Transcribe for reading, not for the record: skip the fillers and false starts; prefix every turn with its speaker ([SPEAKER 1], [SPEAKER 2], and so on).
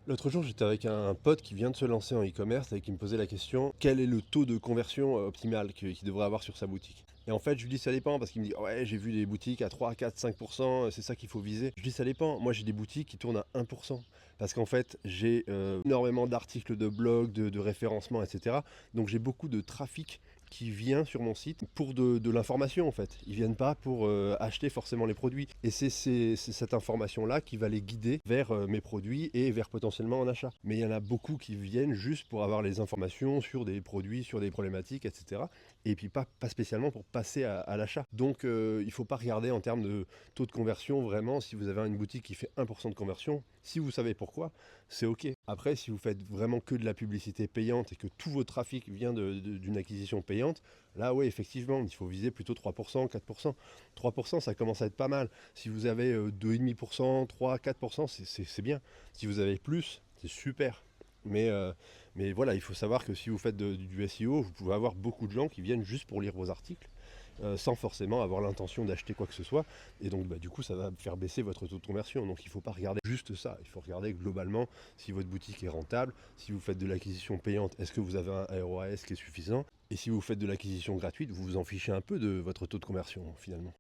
[SPEAKER 1] L'autre jour, j'étais avec un pote qui vient de se lancer en e-commerce et qui me posait la question, quel est le taux de conversion optimal qu'il devrait avoir sur sa boutique? Et en fait, je lui dis ça dépend parce qu'il me dit ouais, j'ai vu des boutiques à 3, 4, 5%, c'est ça qu'il faut viser. Je lui dis ça dépend. Moi, j'ai des boutiques qui tournent à 1%. Parce qu'en fait, j'ai énormément d'articles de blog, de référencement, etc. Donc j'ai beaucoup de trafic qui vient sur mon site pour de l'information en fait. Ils viennent pas pour acheter forcément les produits. Et c'est cette information-là qui va les guider vers mes produits et vers potentiellement un achat. Mais il y en a beaucoup qui viennent juste pour avoir les informations sur des produits, sur des problématiques, etc. Et puis pas spécialement pour passer à l'achat. Donc il ne faut pas regarder en termes de taux de conversion vraiment. Si vous avez une boutique qui fait 1% de conversion, si vous savez pourquoi, c'est OK. Après, si vous faites vraiment que de la publicité payante et que tout votre trafic vient d'une acquisition payante, là, oui, effectivement, il faut viser plutôt 3%, 4%. 3%, ça commence à être pas mal. Si vous avez 2,5%, 3, 4%, c'est bien. Si vous avez plus, c'est super. Mais, euh, mais voilà, il faut savoir que si vous faites du SEO, vous pouvez avoir beaucoup de gens qui viennent juste pour lire vos articles, sans forcément avoir l'intention d'acheter quoi que ce soit. Et donc, du coup, ça va faire baisser votre taux de conversion. Donc, il ne faut pas regarder juste ça. Il faut regarder globalement si votre boutique est rentable, si vous faites de l'acquisition payante, est-ce que vous avez un ROAS qui est suffisant? Et si vous faites de l'acquisition gratuite, vous vous en fichez un peu de votre taux de conversion finalement.